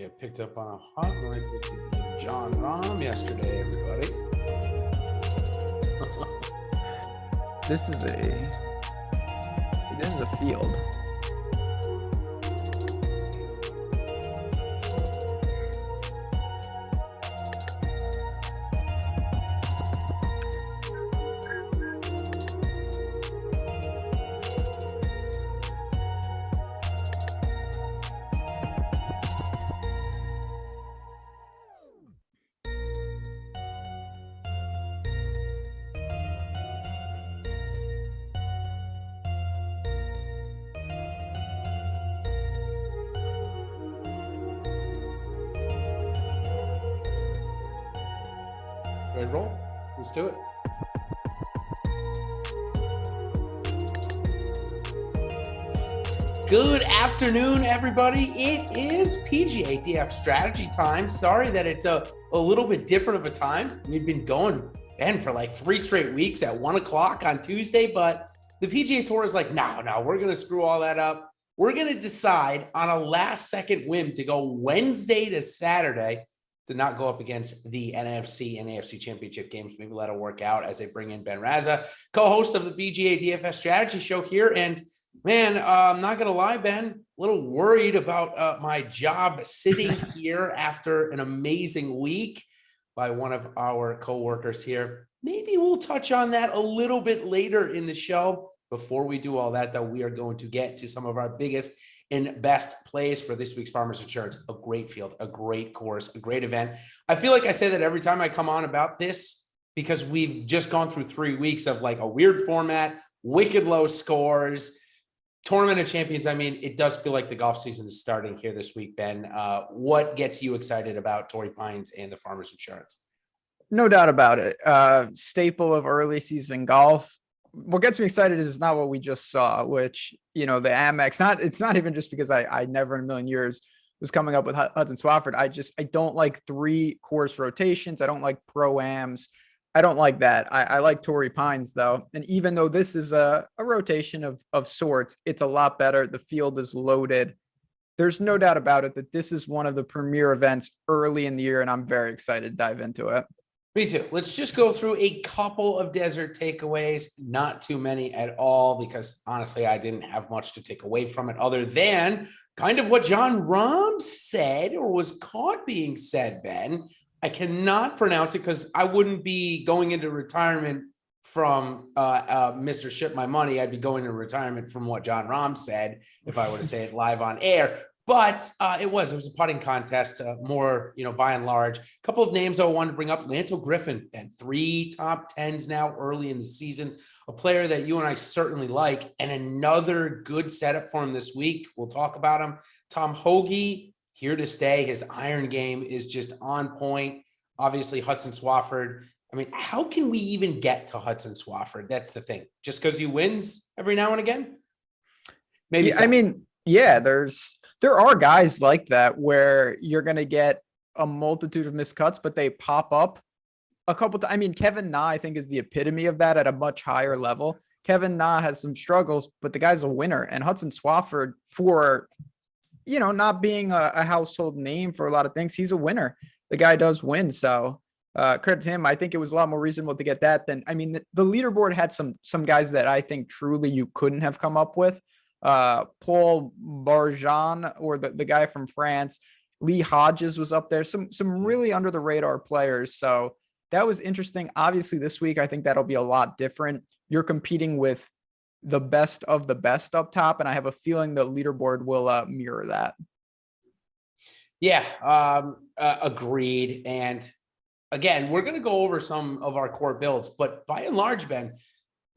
I picked up on a hot mic with John Rahm yesterday, everybody. This is a field. Ready to roll? Let's do it. Good afternoon, everybody. It is PGA DFS strategy time. Sorry that it's a little bit different of a time. We've been going, Ben, for like 3 straight weeks at 1 o'clock on Tuesday, but the PGA Tour is like, no, we're going to screw all that up. We're going to decide on a last-second whim to go Wednesday to Saturday to not go up against the NFC and AFC championship games. Maybe let it work out as they bring in Ben Rasa, co-host of the PGA DFS strategy show here. And man, I'm not going to lie, Ben, a little worried about my job sitting here after an amazing week by one of our coworkers here. Maybe we'll touch on that a little bit later in the show. Before we do all that, though, we are going to get to some of our biggest and best plays for this week's Farmers Insurance. A great field, a great course, a great event. I feel like I say that every time I come on about this because we've just gone through 3 weeks of like a weird format, wicked low scores, Tournament of Champions. I mean, it does feel like the golf season is starting here this week, Ben. What gets you excited about Torrey Pines and the Farmers Insurance? No doubt about it. Staple of early season golf. What gets me excited is not what we just saw, which, the Amex, it's not even just because I never in a million years was coming up with Hudson Swafford. I don't like 3 course rotations. I don't like pro-ams. I don't like that. I like Torrey Pines though. And even though this is a rotation of sorts, it's a lot better. The field is loaded. There's no doubt about it that this is one of the premier events early in the year, and I'm very excited to dive into it. Me too. Let's just go through a couple of desert takeaways, not too many at all, because honestly, I didn't have much to take away from it other than kind of what Jon Rahm said or was caught being said, Ben. I cannot pronounce it because I wouldn't be going into retirement from Mr. Ship My Money. I'd be going into retirement from what Jon Rahm said if I were to say it live on air. But it was a putting contest, more, by and large. A couple of names I wanted to bring up. Lanto Griffin, and 3 top 10s now early in the season. A player that you and I certainly like, and another good setup for him this week. We'll talk about him. Tom Hoge, here to stay. His iron game is just on point. Obviously, Hudson Swafford. I mean, how can we even get to Hudson Swafford? That's the thing. Just because he wins every now and again? Maybe. Yeah, there are guys like that where you're going to get a multitude of miscuts, but they pop up a couple times. I mean, Kevin Na, I think, is the epitome of that at a much higher level. Kevin Na has some struggles, but the guy's a winner. And Hudson Swafford, for, not being a household name for a lot of things, he's a winner. The guy does win. So credit to him. I think it was a lot more reasonable to get that than, the leaderboard had some guys that I think truly you couldn't have come up with. Paul Barjan, or the guy from France. Lee Hodges was up there. Some really under the radar players. So that was interesting. Obviously this week, I think that'll be a lot different. You're competing with the best of the best up top. And I have a feeling the leaderboard will mirror that. Yeah, agreed. And again, we're going to go over some of our core builds, but by and large, Ben,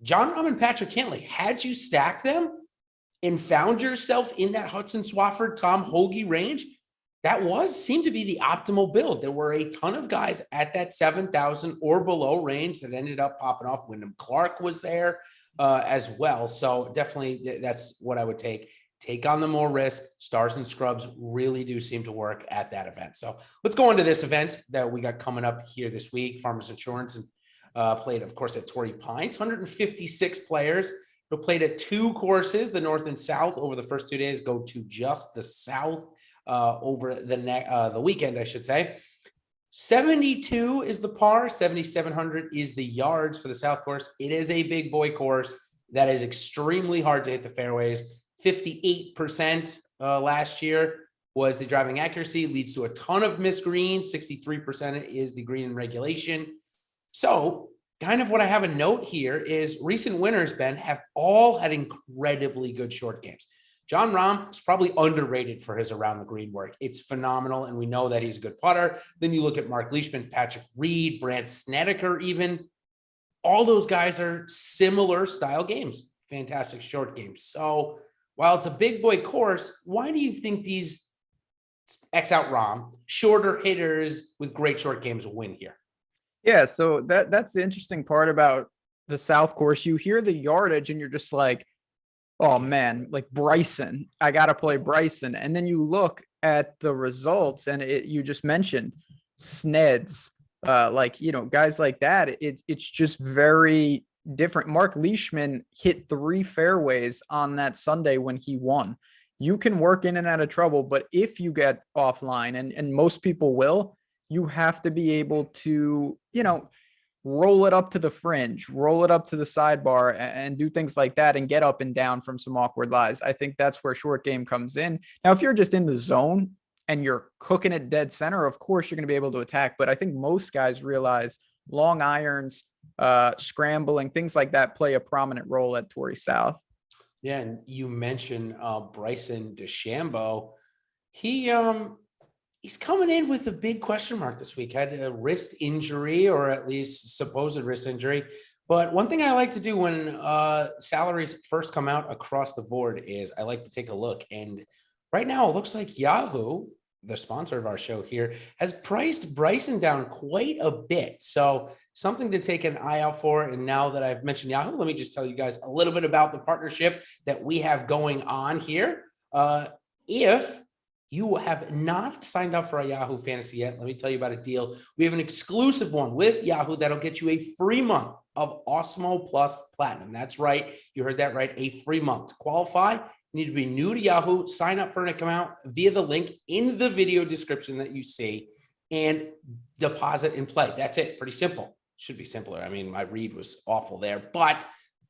Jon Rahm and Patrick Cantlay, had you stacked them and found yourself in that Hudson Swafford, Tom Hoge range, that seemed to be the optimal build. There were a ton of guys at that 7,000 or below range that ended up popping off. Wyndham Clark was there as well. So definitely that's what I would take on the more risk. Stars and scrubs really do seem to work at that event. So let's go into this event that we got coming up here this week. Farmers Insurance and played, of course, at Torrey Pines. 156 players. Who played at 2 courses, the North and South, over the first 2 days. Go to just the South over the weekend, I should say. 72 is the par, 7,700 is the yards for the South Course. It is a big boy course that is extremely hard to hit the fairways. 58% last year was the driving accuracy, leads to a ton of missed greens. 63% is the green in regulation. So kind of what I have a note here is recent winners, Ben, have all had incredibly good short games. Jon Rahm is probably underrated for his around the green work. It's phenomenal, and we know that he's a good putter. Then you look at Mark Leishman, Patrick Reed, Brandt Snedeker even. All those guys are similar style games, fantastic short games. So while it's a big boy course, why do you think these X out Rahm, shorter hitters with great short games win here? Yeah, so that's the interesting part about the South Course. You hear the yardage and you're just like, oh man, like Bryson, I got to play Bryson. And then you look at the results and you just mentioned Sneds, guys like that. It's just very different. Mark Leishman hit 3 fairways on that Sunday when he won. You can work in and out of trouble, but if you get offline, and most people will, you have to be able to, roll it up to the fringe, roll it up to the sidebar, and do things like that and get up and down from some awkward lies. I think that's where short game comes in. Now, if you're just in the zone and you're cooking it dead center, of course you're going to be able to attack. But I think most guys realize long irons, scrambling, things like that play a prominent role at Torrey South. Yeah, and you mentioned Bryson DeChambeau. He's coming in with a big question mark this week. Had a wrist injury, or at least supposed wrist injury. But one thing I like to do when salaries first come out across the board is I like to take a look. And right now it looks like Yahoo, the sponsor of our show here, has priced Bryson down quite a bit. So something to take an eye out for. And now that I've mentioned Yahoo, let me just tell you guys a little bit about the partnership that we have going on here. If you have not signed up for a Yahoo Fantasy yet, let me tell you about a deal. We have an exclusive one with Yahoo that'll get you a free month of Awesemo Plus Platinum. That's right. You heard that right. A free month. To qualify, you need to be new to Yahoo, sign up for an account via the link in the video description that you see, and deposit and play. That's it. Pretty simple. Should be simpler. I mean, my read was awful there, but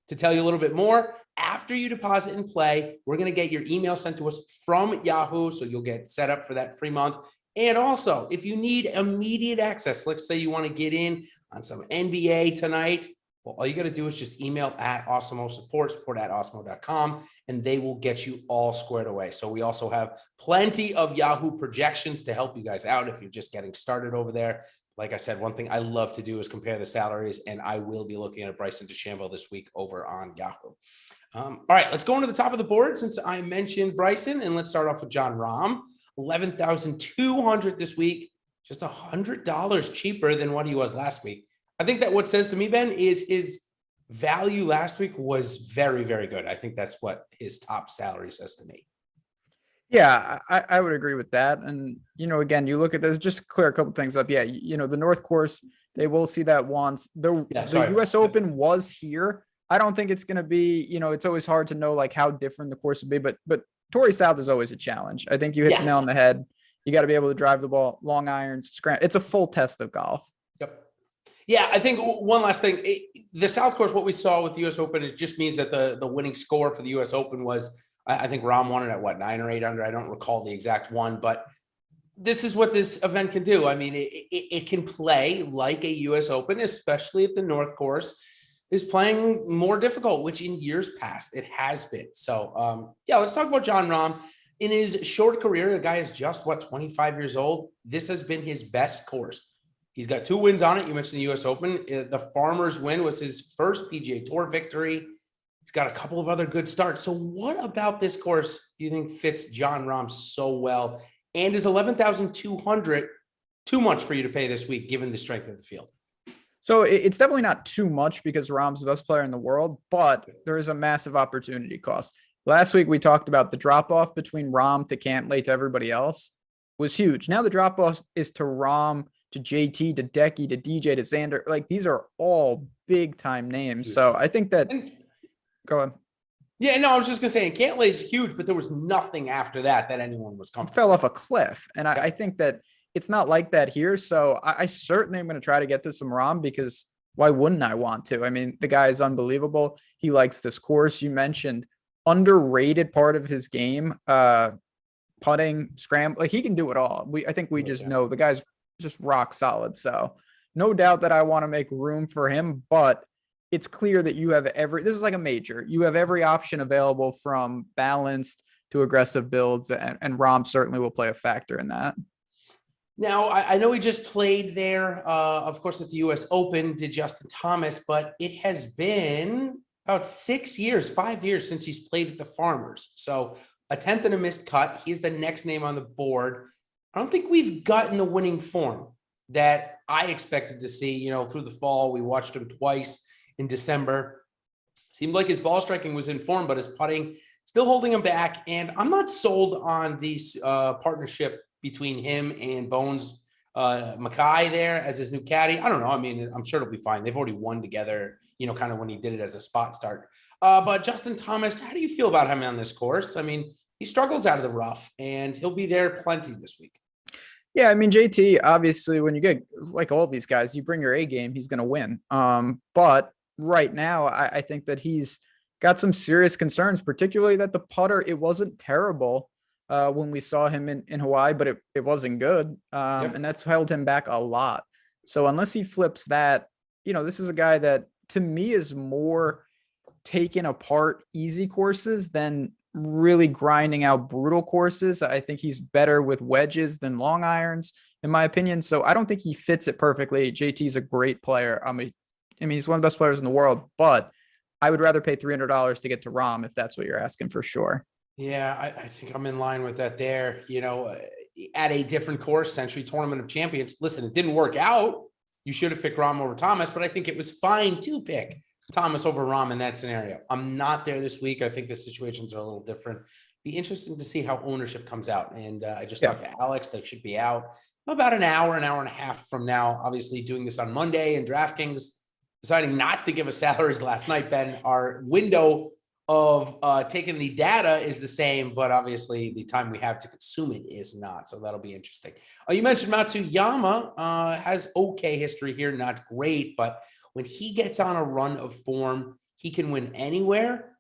to tell you a little bit more, after you deposit and play, we're going to get your email sent to us from Yahoo. So you'll get set up for that free month. And also, if you need immediate access, let's say you want to get in on some NBA tonight, well, all you got to do is just email at Awesemo support at awesemo.com, and they will get you all squared away. So we also have plenty of Yahoo projections to help you guys out if you're just getting started over there. Like I said, one thing I love to do is compare the salaries, and I will be looking at Bryson DeChambeau this week over on Yahoo. All right, let's go into the top of the board since I mentioned Bryson, and let's start off with Jon Rahm. 11,200 this week, just $100 cheaper than what he was last week. I think that what says to me, Ben, is his value last week was very, very good. I think that's what his top salary says to me. Yeah, I would agree with that. And, again, you look at this, just clear a couple things up. Yeah, the North Course, they will see that once. The U.S. Open was here. I don't think it's going to be, it's always hard to know like how different the course would be, but Torrey South is always a challenge. I think you hit the nail on the head. You got to be able to drive the ball, long irons, scramble. It's a full test of golf. Yep. Yeah, I think one last thing, the South Course, what we saw with the U.S. Open, it just means that the winning score for the U.S. Open was, I think Rahm won it at 9 or 8 under. I don't recall the exact one, but this is what this event can do. I mean, it can play like a U.S. Open, especially if the North Course is playing more difficult, which in years past it has been. So, let's talk about Jon Rahm. In his short career, the guy is just, 25 years old. This has been his best course. He's got 2 wins on it. You mentioned the U.S. Open. The Farmers win was his first PGA Tour victory. He's got a couple of other good starts. So what about this course do you think fits Jon Rahm so well? And is 11,200 too much for you to pay this week, given the strength of the field? So it's definitely not too much because Rahm's the best player in the world, but there is a massive opportunity cost. Last week, we talked about the drop-off between Rahm to Cantlay to everybody else was huge. Now the drop-off is to Rahm, to JT, to Decky, to DJ, to Xander. Like, these are all big-time names. So I think that – go ahead. Yeah, no, I was just gonna say, and Cantlay's huge, but there was nothing after that anyone was comfortable. Fell off a cliff, and I think that it's not like that here. So I certainly am going to try to get to some Rahm, because why wouldn't I want to? I mean, the guy is unbelievable. He likes this course. You mentioned underrated part of his game, putting, scramble. Like, he can do it all. I think we just know the guy's just rock solid. So no doubt that I want to make room for him, but it's clear that you have this is like a major. You have every option available, from balanced to aggressive builds, and Rahm certainly will play a factor in that. Now, I know he just played there, of course, at the U.S. Open, did Justin Thomas, but it has been about 5 years since he's played at the Farmers. So a 10th and a missed cut. He's the next name on the board. I don't think we've gotten the winning form that I expected to see, through the fall. We watched him twice in December. Seemed like his ball striking was in form, but his putting still holding him back. And I'm not sold on this partnership between him and Bones Mackay there as his new caddy. I don't know. I mean, I'm sure it'll be fine. They've already won together, kind of when he did it as a spot start. But Justin Thomas, how do you feel about him on this course? I mean, he struggles out of the rough, and he'll be there plenty this week. Yeah, I mean, JT, obviously, when you get, like all these guys, you bring your A game, he's going to win. But right now, I think that he's got some serious concerns, particularly that the putter, it wasn't terrible when we saw him in Hawaii, but it wasn't good. And that's held him back a lot. So unless he flips that, this is a guy that, to me, is more taking apart easy courses than really grinding out brutal courses. I think he's better with wedges than long irons, in my opinion. So I don't think he fits it perfectly. JT's a great player. I mean, he's one of the best players in the world, but I would rather pay $300 to get to Rahm, if that's what you're asking, for sure. Yeah, I think I'm in line with that there. At a different course, Century Tournament of Champions. Listen, it didn't work out. You should have picked Rahm over Thomas, but I think it was fine to pick Thomas over Rahm in that scenario. I'm not there this week. I think the situations are a little different. Be interesting to see how ownership comes out. And I just talked to Alex. They should be out about an hour and a half from now. Obviously, doing this on Monday, and DraftKings deciding not to give us salaries last night, Ben. Our window of taking the data is the same, but obviously the time we have to consume it is not. So that'll be interesting. You mentioned Matsuyama has okay history here, not great, but when he gets on a run of form, he can win anywhere.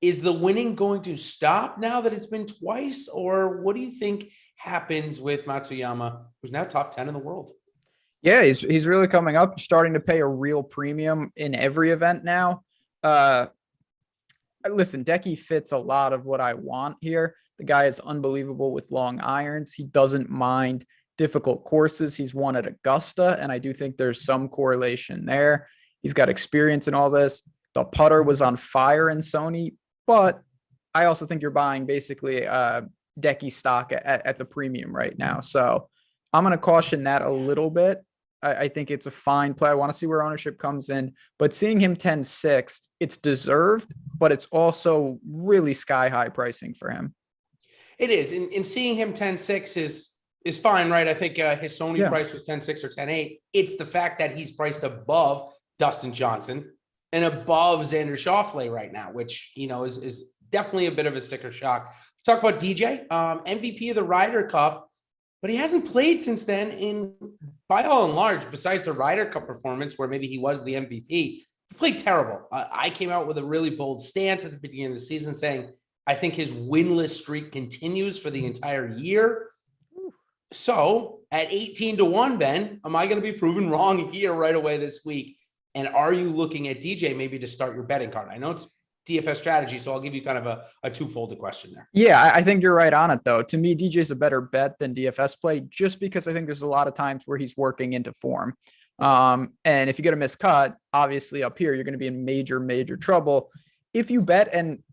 Is the winning going to stop now that it's been twice, or what do you think happens with Matsuyama, who's now top 10 in the world? Yeah, he's really coming up, starting to pay a real premium in every event now. Listen, Decky fits a lot of what I want here. The guy is unbelievable with long irons. He doesn't mind difficult courses. He's won at Augusta, and I do think there's some correlation there. He's got experience in all this. The putter was on fire in Sony, but I also think you're buying basically Decky stock at the premium right now. So I'm going to caution that a little bit. I think it's a fine play. I want to see where ownership comes in, but seeing him 10-6, it's deserved, but it's also really sky high pricing for him. It is. And seeing him 10-6 is fine, right? I think his Sony price was 10-6 or 10-8. It's the fact that he's priced above Dustin Johnson and above Xander Schauffele right now, which, is definitely a bit of a sticker shock. Talk about DJ, MVP of the Ryder Cup, but he hasn't played since then by all and large, besides the Ryder Cup performance where maybe he was the MVP. He played terrible. I came out with a really bold stance at the beginning of the season saying, I think his winless streak continues for the entire year. So at 18-1, Ben, am I going to be proven wrong here right away this week? And are you looking at DJ maybe to start your betting card? I know it's DFS strategy, so I'll give you kind of a twofold question there. Yeah, I think you're right on it, though. To me, DJ's a better bet than DFS play, just because I think there's a lot of times where he's working into form. And if you get a miscut, obviously up here, you're going to be in major, major trouble. If you bet, and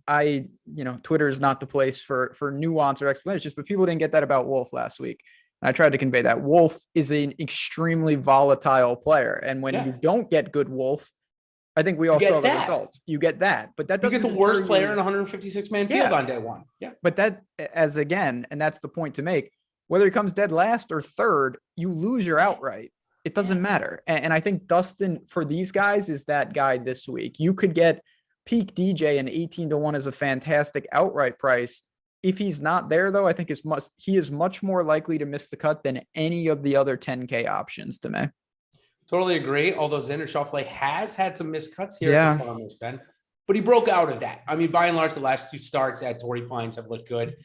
Twitter is not the place for nuance or explanations, but people didn't get that about Wolf last week. And I tried to convey that Wolf is an extremely volatile player. And when you don't get good Wolf, I think we all saw the results. You get that, but that doesn't, you get the worst player in a 156-man field on day one. Yeah. But that, and that's the point to make, whether he comes dead last or third, you lose your outright. It doesn't matter. And I think Dustin, for these guys, is that guy this week. You could get peak DJ and 18-1 is a fantastic outright price. If he's not there, though, I think he is much more likely to miss the cut than any of the other 10K options to me. Totally agree. Although Xander Schauffele has had some missed cuts here Yeah. at the Farmers, Ben, but he broke out of that. I mean, by and large, the last 2 starts at Torrey Pines have looked good.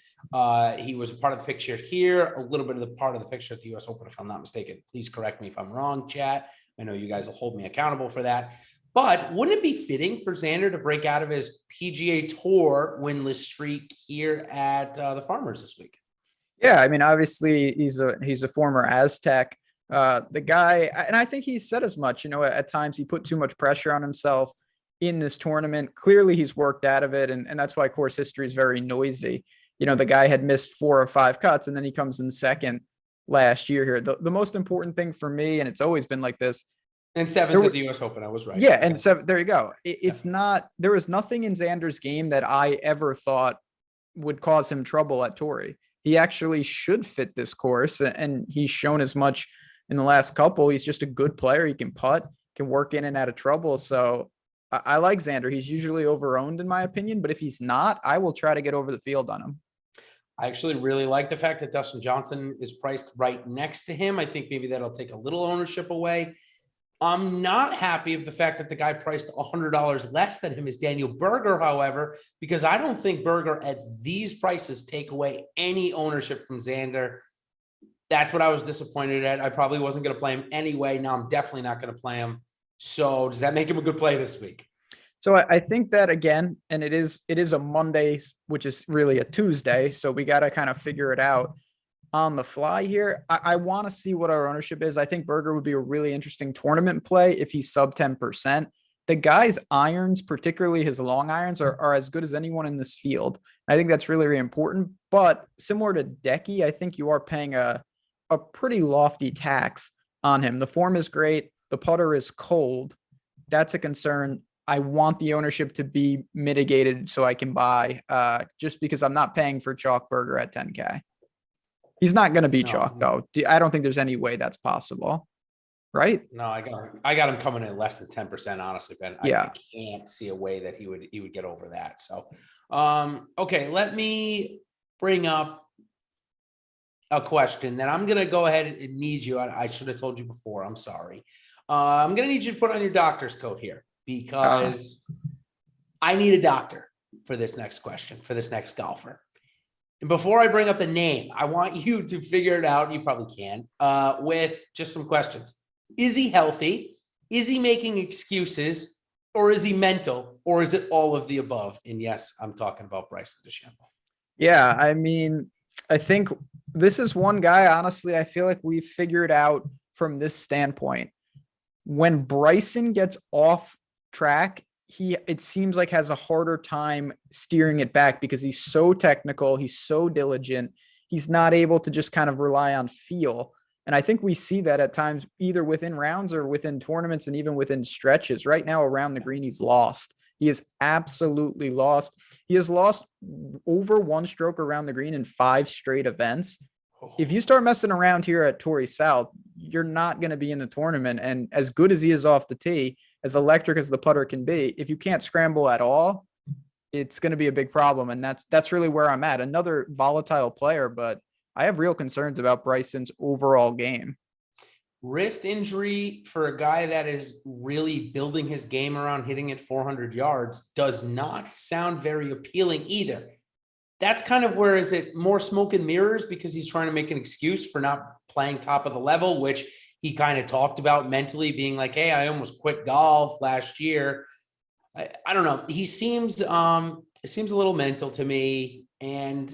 He was a part of the picture here, a little bit of the part of the picture at the US Open, if I'm not mistaken. Please correct me if I'm wrong, chat. I know you guys will hold me accountable for that. But wouldn't it be fitting for Xander to break out of his PGA Tour winless streak here at the Farmers this week? Yeah, I mean, obviously he's a former Aztec. The guy, and I think he said as much, at times he put too much pressure on himself in this tournament. Clearly he's worked out of it. And that's why course history is very noisy. The guy had missed 4 or 5 cuts and then he comes in second last year here. The most important thing for me, and it's always been like this. And 7th at the US Open, I was right. Yeah, and 7, there you go. It's not, there was nothing in Xander's game that I ever thought would cause him trouble at Torrey. He actually should fit this course, and he's shown as much in the last couple. He's just a good player. He can putt, can work in and out of trouble. So I like Xander. He's usually over-owned in my opinion, but if he's not, I will try to get over the field on him. I actually really like the fact that Dustin Johnson is priced right next to him. I think maybe that'll take a little ownership away. I'm not happy of the fact that the guy priced $100 less than him is Daniel Berger, however, because I don't think Berger at these prices take away any ownership from Xander. That's what I was disappointed at. I probably wasn't going to play him anyway. Now I'm definitely not going to play him. So does that make him a good play this week? So I think that, again, and it is a Monday, which is really a Tuesday. So we got to kind of figure it out on the fly here. I want to see what our ownership is. I think Berger would be a really interesting tournament play if he's sub 10%. The guy's irons, particularly his long irons, are as good as anyone in this field. I think that's really, really important. But similar to Decky, I think you are paying a pretty lofty tax on him. The form is great. The putter is cold. That's a concern. I want the ownership to be mitigated so I can buy, just because I'm not paying for Chalk Berger at 10K. He's not going to be chalk, though. I don't think there's any way that's possible, right? No, I got him coming in less than 10%, honestly, Ben. Yeah. I can't see a way that he would get over that. So, okay, let me bring up a question that I'm going to go ahead and need you. I should have told you before. I'm sorry. I'm going to need you to put on your doctor's coat here because I need a doctor for this next question, for this next golfer. And before I bring up the name, I want you to figure it out. You probably can, with just some questions. Is he healthy? Is he making excuses? Or is he mental? Or is it all of the above? And yes, I'm talking about Bryson DeChambeau. Yeah, I mean, I think this is one guy, honestly, I feel like we've figured out from this standpoint. When Bryson gets off track, it seems like has a harder time steering it back because he's so technical. He's so diligent. He's not able to just kind of rely on feel. And I think we see that at times, either within rounds or within tournaments and even within stretches. Right now around the green, he's lost. He is absolutely lost. He has lost over 1 stroke around the green in 5 straight events. If you start messing around here at Torrey South, you're not going to be in the tournament. And as good as he is off the tee, as electric as the putter can be, if you can't scramble at all, it's going to be a big problem. And that's really where I'm at. Another volatile player, but I have real concerns about Bryson's overall game. Wrist injury for a guy that is really building his game around hitting at 400 yards does not sound very appealing either. That's kind of where is it more smoke and mirrors because he's trying to make an excuse for not playing top of the level, which he kind of talked about mentally being like, hey, I almost quit golf last year. I don't know. He seems, it seems a little mental to me. And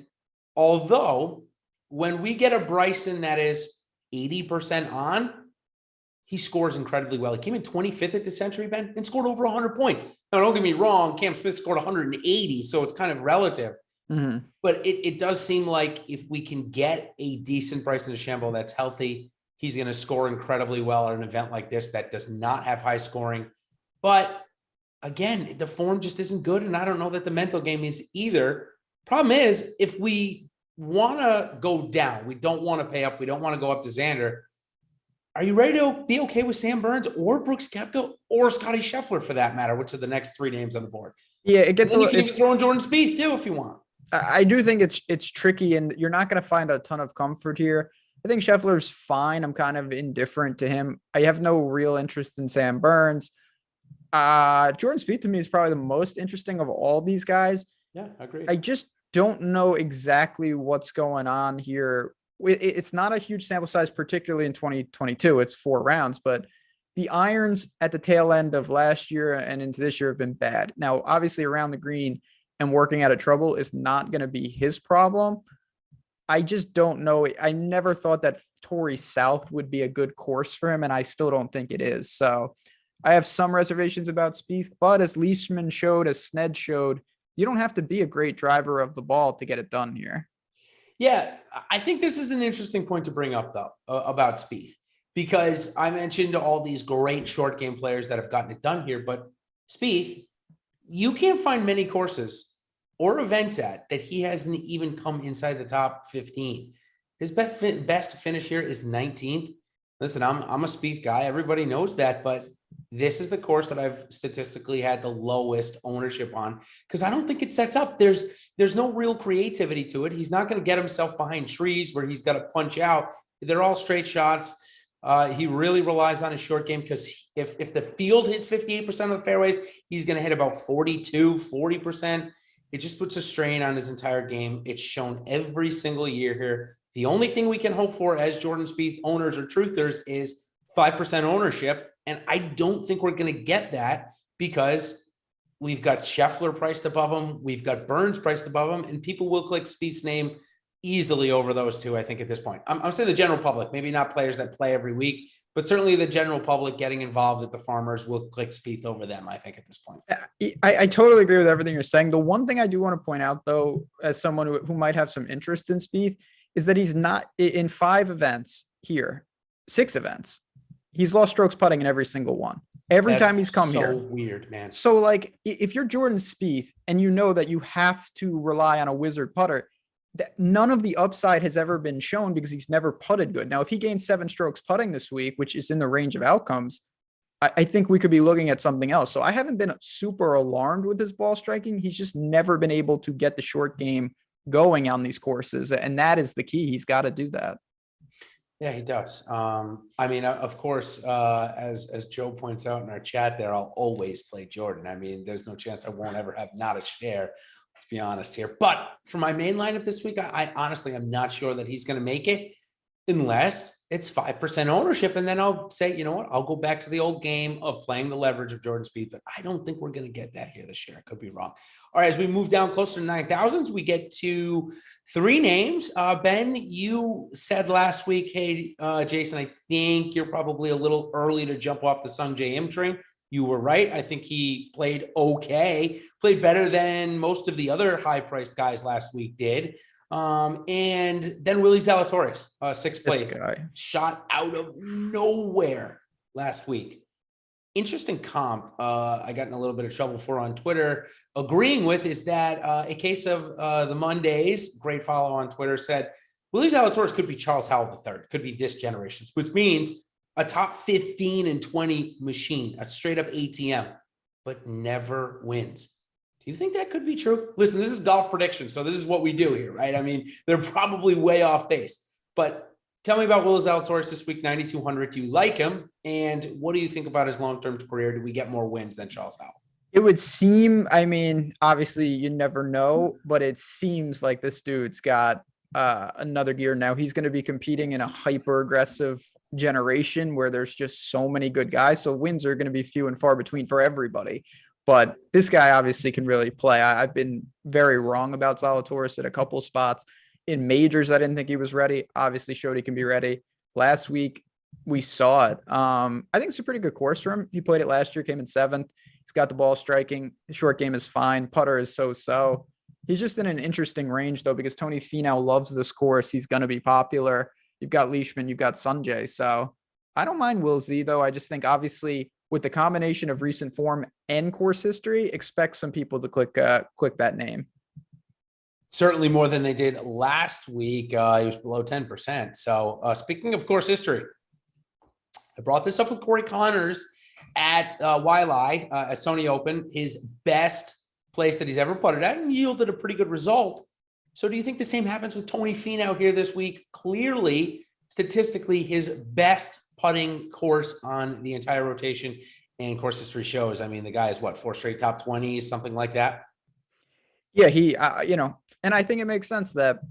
although when we get a Bryson that is 80% on, he scores incredibly well. He came in 25th at the Century, Ben, and scored over 100 points. Now, don't get me wrong. Cam Smith scored 180, so it's kind of relative. Mm-hmm. But it does seem like if we can get a decent Bryson DeChambeau that's healthy, he's going to score incredibly well at an event like this that does not have high scoring. But again, the form just isn't good, and I don't know that the mental game is either. Problem is, if we want to go down, we don't want to pay up, we don't want to go up to Xander, are you ready to be okay with Sam Burns or Brooks Koepka or Scotty Scheffler for that matter, which are the next 3 names on the board? Yeah, it gets and then you can even throw in Jordan Spieth too if you want. I do think it's tricky, and you're not going to find a ton of comfort here. I think Scheffler's fine. I'm kind of indifferent to him. I have no real interest in Sam Burns. Jordan Spieth to me is probably the most interesting of all these guys. Yeah, I agree. I just don't know exactly what's going on here. It's not a huge sample size, particularly in 2022. It's 4 rounds, but the irons at the tail end of last year and into this year have been bad. Now, obviously around the green and working out of trouble is not going to be his problem. I just don't know. I never thought that Torrey South would be a good course for him, and I still don't think it is. So I have some reservations about Spieth, but as Leishman showed, as Sned showed, you don't have to be a great driver of the ball to get it done here. Yeah, I think this is an interesting point to bring up, though, about Spieth, because I mentioned all these great short game players that have gotten it done here, but Spieth, you can't find many courses or events at that he hasn't even come inside the top 15. His best finish here is 19th. Listen, I'm a Spieth guy. Everybody knows that, but this is the course that I've statistically had the lowest ownership on because I don't think it sets up. There's no real creativity to it. He's not going to get himself behind trees where he's got to punch out. They're all straight shots. He really relies on his short game because if the field hits 58% of the fairways, he's going to hit about 40%. It just puts a strain on his entire game. It's shown every single year here. The only thing we can hope for as Jordan Spieth owners or truthers is 5% ownership. And I don't think we're going to get that because we've got Scheffler priced above him. We've got Burns priced above him, and people will click Spieth's name easily over those two, I think, at this point. I'm saying the general public, maybe not players that play every week, but certainly the general public getting involved at the Farmers will click Spieth over them, I think, at this point. I totally agree with everything you're saying. The one thing I do want to point out, though, as someone who might have some interest in Spieth, is that he's not in 5 events here, 6 events. He's lost strokes putting in every single one. Every time he's come here. So weird, man. So, like, if you're Jordan Spieth and you know that you have to rely on a wizard putter, that none of the upside has ever been shown because he's never putted good. Now, if he gains 7 strokes putting this week, which is in the range of outcomes, I think we could be looking at something else. So I haven't been super alarmed with his ball striking. He's just never been able to get the short game going on these courses. And that is the key. He's got to do that. Yeah, he does. I mean, of course, as Joe points out in our chat there, I'll always play Jordan. I mean, there's no chance I won't ever have not a share. Let's be honest here. But for my main lineup this week, I honestly am not sure that he's going to make it unless it's 5% ownership. And then I'll say, you know what, I'll go back to the old game of playing the leverage of Jordan Spieth. But I don't think we're going to get that here this year. I could be wrong. All right, as we move down closer to 9,000s, we get to 3 names. Ben, you said last week, hey, Jason, I think you're probably a little early to jump off the Sung J M train. You were right. I think he played okay, played better than most of the other high-priced guys last week did. And then Willie Zalatoris, 6th place, shot out of nowhere last week. Interesting comp. I got in a little bit of trouble for on Twitter. Agreeing with is that a case of the Mondays, great follow on Twitter, said Willie Zalatoris could be Charles Howell III, could be this generation's, which means a top 15 and 20 machine, a straight up ATM, but never wins. Do you think that could be true? Listen, this is golf prediction, so this is what we do here, right? I mean, they're probably way off base. But tell me about Will Zalatoris this week, 9,200. Do you like him? And what do you think about his long-term career? Do we get more wins than Charles Howell? It would seem, I mean, obviously you never know, but it seems like this dude's got another gear now. He's going to be competing in a hyper-aggressive generation where there's just so many good guys. So wins are going to be few and far between for everybody. But this guy obviously can really play. I've been very wrong about Zalatoris at a couple spots. In majors, I didn't think he was ready. Obviously showed he can be ready. Last week, we saw it. I think it's a pretty good course for him. He played it last year, came in 7th. He's got the ball striking. The short game is fine. Putter is so-so. He's just in an interesting range, though, because Tony Finau loves this course. He's going to be popular. You've got Leishman, you've got Sanjay. So I don't mind Will Z, though. I just think, obviously, with the combination of recent form and course history, expect some people to click that name. Certainly more than they did last week. He was below 10%. So speaking of course history, I brought this up with Corey Connors at Wiley at Sony Open, his best place that he's ever putted at, and yielded a pretty good result. So do you think the same happens with Tony Finau here this week? Clearly, statistically, his best putting course on the entire rotation, and course history shows. I mean, the guy is what, 4 straight top 20s, something like that. Yeah, he, and I think it makes sense that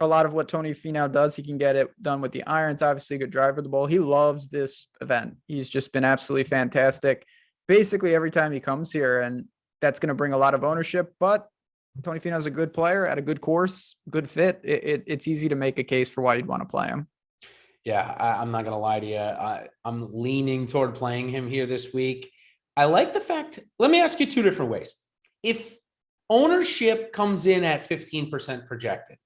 a lot of what Tony Finau does, he can get it done with the irons, obviously a good driver of the ball. He loves this event. He's just been absolutely fantastic basically every time he comes here, and that's going to bring a lot of ownership. But Tony Finau's a good player at a good course, good fit. It's easy to make a case for why you'd want to play him. Yeah, I'm not going to lie to you. I'm leaning toward playing him here this week. I like the fact, let me ask you 2 different ways. If ownership comes in at 15% projected,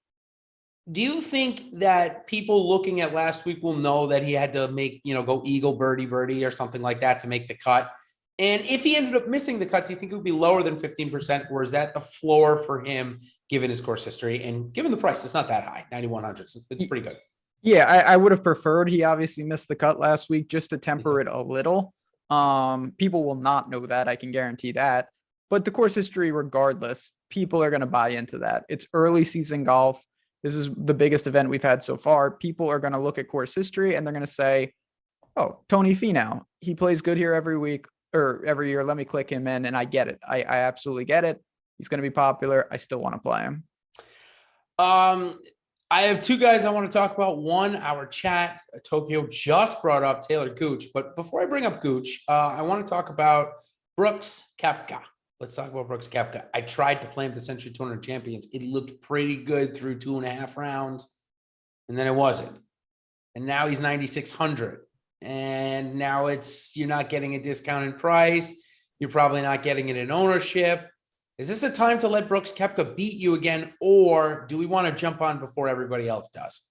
do you think that people looking at last week will know that he had to make, go eagle, birdie, or something like that to make the cut? And if he ended up missing the cut, do you think it would be lower than 15%, or is that the floor for him given his course history and given the price? It's not that high, 9,100. It's pretty good. Yeah, I would have preferred he obviously missed the cut last week just to temper it a little. People will not know that, I can guarantee that. But the course history, regardless, people are going to buy into that. It's early season golf. This is the biggest event we've had so far. People are going to look at course history and they're going to say, oh, Tony Finau, he plays good here every week or every year. Let me click him in, and I get it. I absolutely get it. He's going to be popular. I still want to play him. I have 2 guys I want to talk about. One, our chat, Tokyo just brought up Taylor Gooch. But before I bring up Gooch, I want to talk about Brooks Koepka. Let's talk about Brooks Koepka. I tried to play him the Century 200 Champions. It looked pretty good through 2.5 rounds, and then it wasn't. And now he's 9,600. And now you're not getting a discounted price. You're probably not getting it in ownership. Is this a time to let Brooks Koepka beat you again, or do we want to jump on before everybody else does?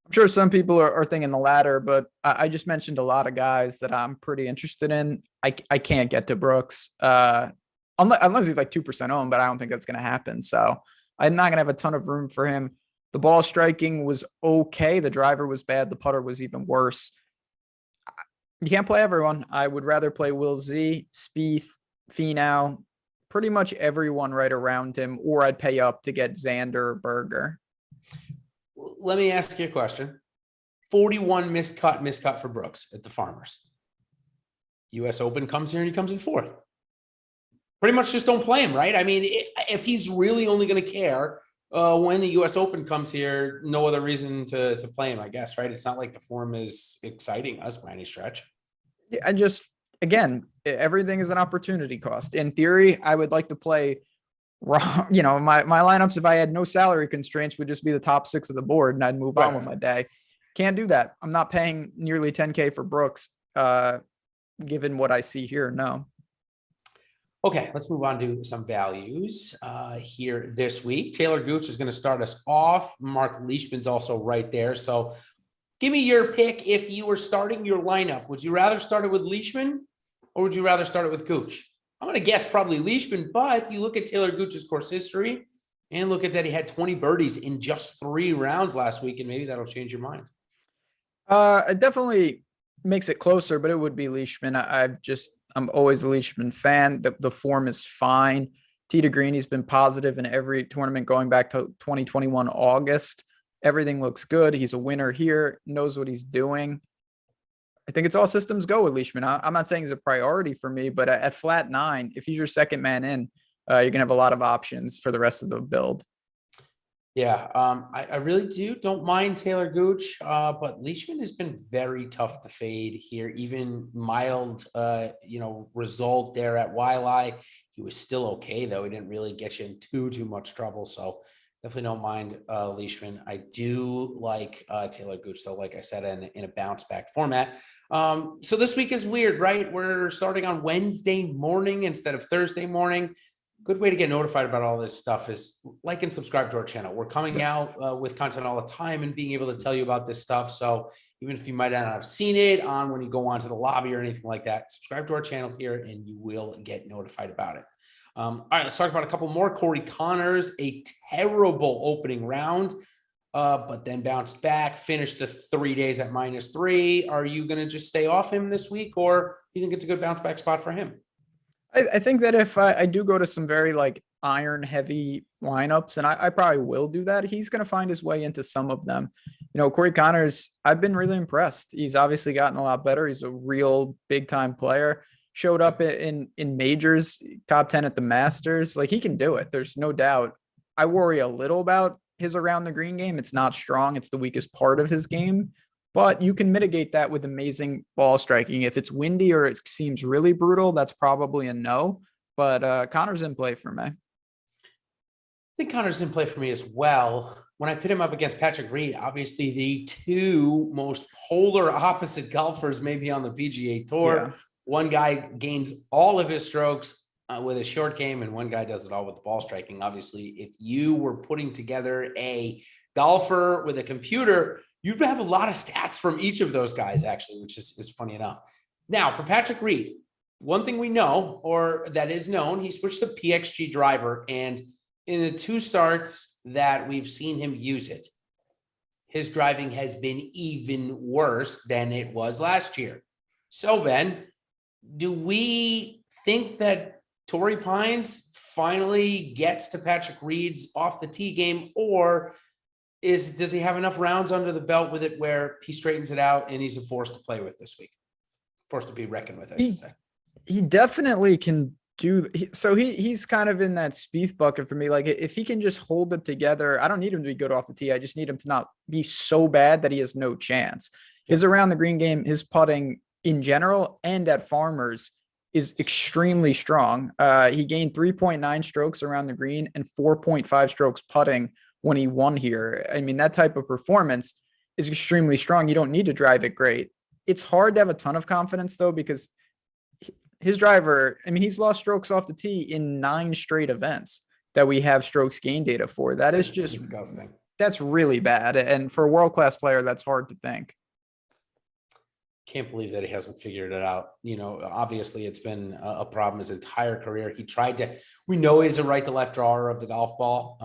I'm sure some people are thinking the latter, but I just mentioned a lot of guys that I'm pretty interested in. I can't get to Brooks unless he's like 2% owned, but I don't think that's going to happen. So I'm not going to have a ton of room for him. The ball striking was okay. The driver was bad. The putter was even worse. You can't play everyone. I would rather play Will Z, Spieth, Finau, pretty much everyone right around him, or I'd pay up to get Xander or Berger. Let me ask you a question. 41 miscut for Brooks at the Farmers. U.S. Open comes here and he comes in 4th. Pretty much just don't play him, right? I mean, if he's really only going to care when the U.S. Open comes here, no other reason to play him, I guess, right? It's not like the form is exciting us by any stretch. Yeah, and just, again, everything is an opportunity cost. In theory, I would like to play wrong. My lineups, if I had no salary constraints, would just be the top 6 of the board and I'd move on with my day. Can't do that. I'm not paying nearly 10K for Brooks, given what I see here. No. Okay, let's move on to some values here this week. Taylor Gooch is going to start us off. Mark Leishman's also right there. So give me your pick. If you were starting your lineup, would you rather start it with Leishman or would you rather start it with Gooch? I'm going to guess probably Leishman, but you look at Taylor Gooch's course history and look at that. He had 20 birdies in just 3 rounds last week, and maybe that'll change your mind. It definitely makes it closer, but it would be Leishman. I'm always a Leishman fan. The form is fine. Tee to green, he's been positive in every tournament going back to 2021 August. Everything looks good. He's a winner here, knows what he's doing. I think it's all systems go with Leishman. I'm not saying he's a priority for me, but at flat 9, if he's your second man in, you're going to have a lot of options for the rest of the build. Yeah, I really don't mind Taylor Gooch, but Leishman has been very tough to fade here. Even mild, result there at Wiley. He was still okay, though. He didn't really get you in too much trouble. So definitely don't mind Leishman. I do like Taylor Gooch, though, like I said, in a bounce back format. So this week is weird, right? We're starting on Wednesday morning instead of Thursday morning. Good way to get notified about all this stuff is like and subscribe to our channel. We're coming out with content all the time and being able to tell you about this stuff. So even if you might not have seen it on when you go onto the lobby or anything like that, subscribe to our channel here and you will get notified about it. All right, let's talk about a couple more. Corey Connors, a terrible opening round. but then bounced back, finished the 3 days at -3. Are you going to just stay off him this week, or do you think it's a good bounce back spot for him? I think that if I do go to some very like iron heavy lineups, and I probably will do that, he's going to find his way into some of them. You know, Corey Connors, I've been really impressed. He's obviously gotten a lot better. He's a real big time player. Showed up in majors, top 10 at the Masters. Like, he can do it. There's no doubt. I worry a little about his around the green game. It's not strong. It's the weakest part of his game. But you can mitigate that with amazing ball striking. If it's windy or it seems really brutal, that's probably a no. But Connor's in play for me. I think Connor's in play for me as well. When I pit him up against Patrick Reed, obviously the two most polar opposite golfers maybe on the PGA Tour. Yeah. One guy gains all of his strokes with a short game, and one guy does it all with the ball striking. Obviously, if you were putting together a golfer with a computer, you'd have a lot of stats from each of those guys, actually, which is funny enough. Now, for Patrick Reed, one thing we know, or that is known, he switched to PXG driver, and in the 2 starts that we've seen him use it, his driving has been even worse than it was last year. So, Ben, do we think that Torrey Pines finally gets to Patrick Reed's off the tee game, or does he have enough rounds under the belt with it where he straightens it out and he's a force to play with this week? Force to be reckoned with, I should say. He definitely can do. So he's kind of in that Spieth bucket for me. Like, if he can just hold it together, I don't need him to be good off the tee. I just need him to not be so bad that he has no chance. His around the green game, his putting in general and at Farmers is extremely strong. He gained 3.9 strokes around the green and 4.5 strokes putting when he won here. I mean, that type of performance is extremely strong. You don't need to drive it great. It's hard to have a ton of confidence, though, because his driver, I mean, he's lost strokes off the tee in 9 straight events that we have strokes gain data for. That's just disgusting. That's really bad. And for a world-class player, that's hard to think. Can't believe that he hasn't figured it out. You know, obviously it's been a problem his entire career. He tried to, we know he's a right to left drawer of the golf ball.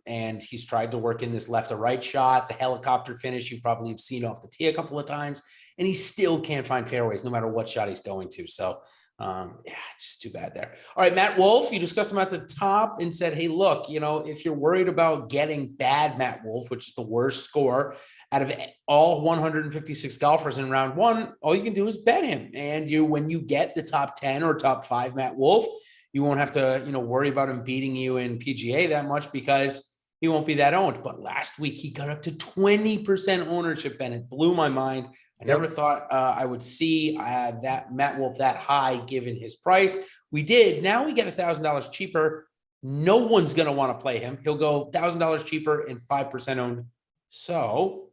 And he's tried to work in this left to right shot, the helicopter finish you probably have seen off the tee a couple of times, and he still can't find fairways no matter what shot he's going to. So yeah, just too bad there. All right, Matt Wolff, you discussed him at the top and said, hey, look, you know, if you're worried about getting bad Matt Wolff, which is the worst score out of all 156 golfers in round 1, all you can do is bet him. And when you get the top 10 or top 5 Matt Wolff, you won't have to, worry about him beating you in PGA that much because he won't be that owned. But last week he got up to 20% ownership, and it blew my mind. I never thought I would see that Matt Wolff that high given his price. We did. Now we get $1,000 cheaper. No one's going to want to play him. He'll go $1,000 cheaper and 5% owned. So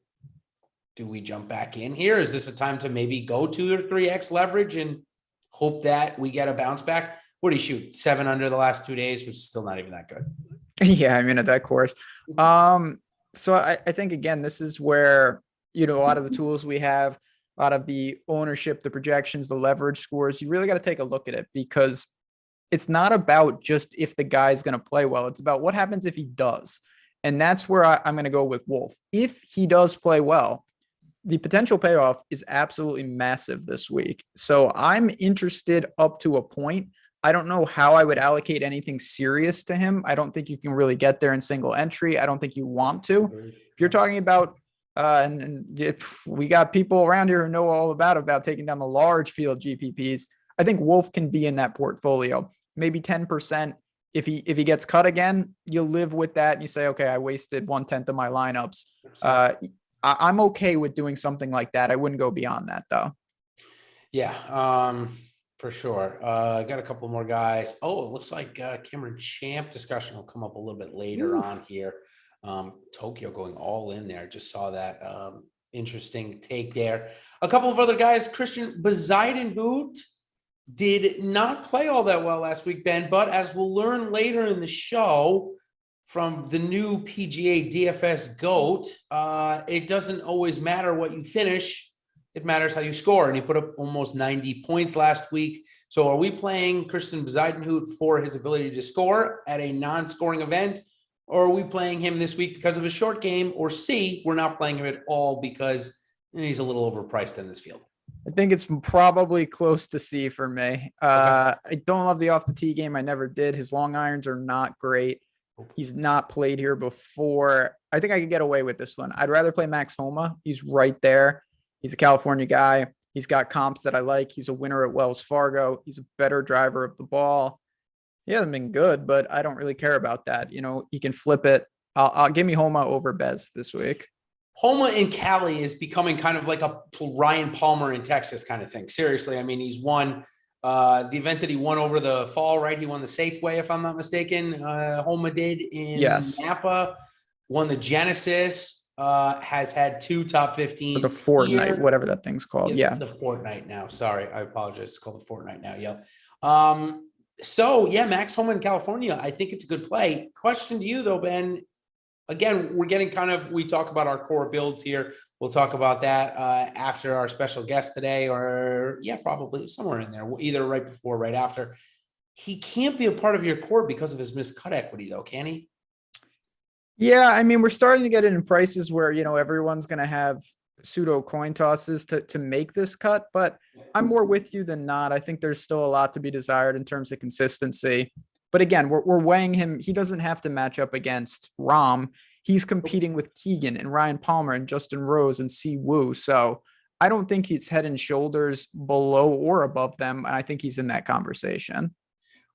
do we jump back in here? Is this a time to maybe go 2 or 3x leverage and hope that we get a bounce back? What did he shoot? 7 under the last 2 days, which is still not even that good. Yeah, I mean, at that course. So I think, again, this is where, a lot of the tools we have, a lot of the ownership, the projections, the leverage scores, you really got to take a look at it, because it's not about just if the guy's going to play well. It's about what happens if he does. And that's where I'm going to go with Wolff. If he does play well, the potential payoff is absolutely massive this week. So I'm interested up to a point. I don't know how I would allocate anything serious to him. I don't think you can really get there in single entry. I don't think you want to. If you're talking about, we got people around here who know all about taking down the large field GPPs. I think Wolff can be in that portfolio, maybe 10%. If he gets cut again, you live with that and you say, okay, I wasted 1/10 of my lineups. I'm okay with doing something like that. I wouldn't go beyond that, though. Yeah, for sure. I got a couple more guys. Oh, it looks like Cameron Champ discussion will come up a little bit later on here. Tokyo going all in there. Just saw that. Interesting take there. A couple of other guys. Christian Bezuidenhout did not play all that well last week, Ben, but as we'll learn later in the show from the new PGA DFS GOAT, it doesn't always matter what you finish. It matters how you score. And he put up almost 90 points last week. So are we playing Christian Bezuidenhout for his ability to score at a non-scoring event? Or are we playing him this week because of his short game? Or C, we're not playing him at all because he's a little overpriced in this field? I think it's probably close to C for me. I don't love the off the tee game. I never did. His long irons are not great. He's not played here before. I think I could get away with this one. I'd rather play Max Homa. He's right there. He's a California guy. He's got comps that I like. He's a winner at Wells Fargo. He's a better driver of the ball. He hasn't been good, but I don't really care about that. You know, he can flip it. I'll give me Homa over Bez this week. Homa in Cali is becoming kind of like a Ryan Palmer in Texas kind of thing. Seriously, I mean, he's won the event that he won over the fall, right? He won the Safeway, if I'm not mistaken. Homa did in Napa, won the Genesis, has had 2 top 15. The Fortnite, whatever that thing's called. Yeah. The Fortnite now. Sorry, I apologize. It's called the Fortnite now. Yep. So yeah, Max Homa in California, I think it's a good play. Question to you though, Ben. Again, we're getting we talk about our core builds here. We'll talk about that after our special guest today, or probably somewhere in there, either right before, right after. He can't be a part of your core because of his missed cut equity though, can he? Yeah, I mean, we're starting to get it in prices where, you know, everyone's going to have pseudo coin tosses to make this cut, but I'm more with you than not. I think there's still a lot to be desired in terms of consistency. But again, we're weighing him. He doesn't have to match up against Rahm. He's competing with Keegan and Ryan Palmer and Justin Rose and Si Woo. So I don't think he's head and shoulders below or above them. And I think he's in that conversation.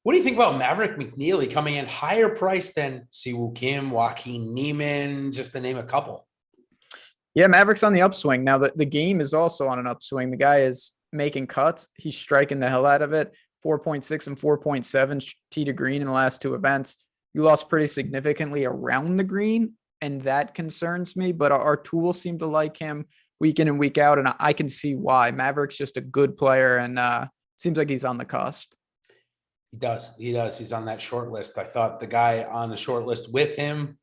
What do you think about Maverick McNeely coming in higher price than Siwoo Kim, Joaquin Niemann, just to name a couple? Yeah, Maverick's on the upswing. Now, the game is also on an upswing. The guy is making cuts. He's striking the hell out of it. 4.6 and 4.7 tee to green in the last 2 events. You lost pretty significantly around the green, and that concerns me. But our tools seem to like him week in and week out, and I can see why. Maverick's just a good player, and seems like he's on the cusp. He does. He's on that short list. I thought the guy on the short list with him,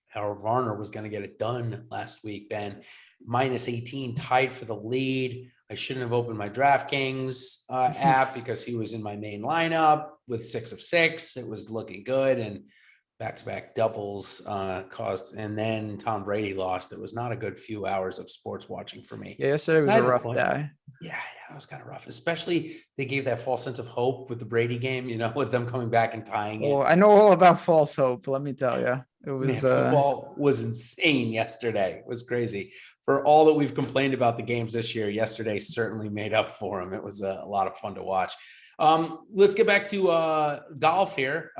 Howard Varner, was going to get it done last week, Ben. Minus 18, tied for the lead. I shouldn't have opened my DraftKings app because he was in my main lineup with 6 of 6. It was looking good, and back-to-back doubles caused, and then Tom Brady lost. It was not a good few hours of sports watching for me. Yeah, yesterday was a rough day. Yeah, it was kind of rough. Especially they gave that false sense of hope with the Brady game, you know, with them coming back and tying it. Well, I know all about false hope. Let me tell you, it was football was insane yesterday. It was crazy. For all that we've complained about the games this year, yesterday certainly made up for them. It was a lot of fun to watch. Let's get back to golf here.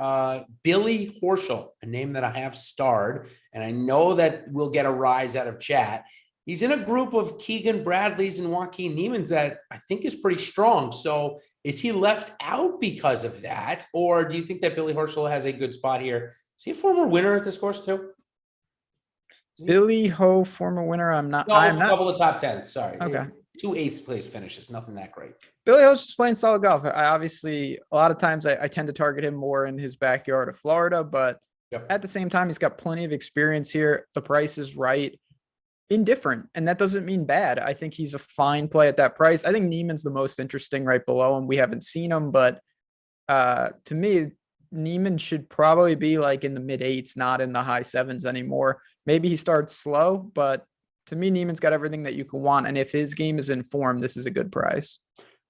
Billy Horschel, a name that I have starred, and I know that we'll get a rise out of chat. He's in a group of Keegan Bradleys and Joaquin Niemann's that I think is pretty strong. So is he left out because of that? Or do you think that Billy Horschel has a good spot here? Is he a former winner at this course too? Billy Ho, former winner. I'm not. Couple of top 10s. Sorry. Okay. 2 8th place finishes. Nothing that great. Billy Ho's just playing solid golf. I obviously, a lot of times I tend to target him more in his backyard of Florida, but at the same time, he's got plenty of experience here. The price is right. Indifferent, and that doesn't mean bad. I think he's a fine play at that price. I think Niemann's the most interesting right below him. We haven't seen him, but to me, Niemann should probably be like in the mid 8s, not in the high 7s anymore. Maybe he starts slow, but to me, Niemann's got everything that you could want. And if his game is in form, this is a good price.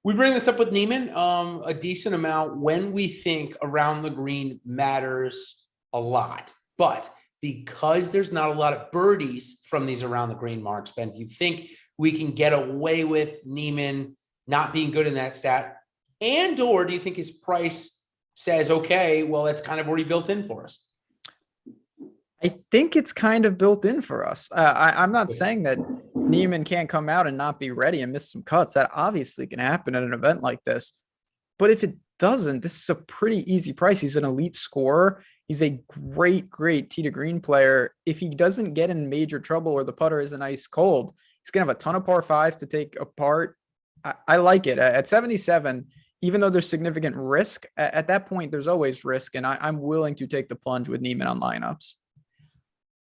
We bring this up with Niemann a decent amount when we think around the green matters a lot. But because there's not a lot of birdies from these around the green marks, Ben, do you think we can get away with Niemann not being good in that stat? And or do you think his price says, okay, well, it's kind of already built in for us? I think it's kind of built in for us. I'm not saying that Niemann can't come out and not be ready and miss some cuts. That obviously can happen at an event like this. But if it doesn't, this is a pretty easy price. He's an elite scorer. He's a great tee to green player. If he doesn't get in major trouble or the putter isn't ice cold, he's going to have a ton of par 5s to take apart. I like it. At 77, even though there's significant risk, at that point, there's always risk. And I'm willing to take the plunge with Niemann on lineups.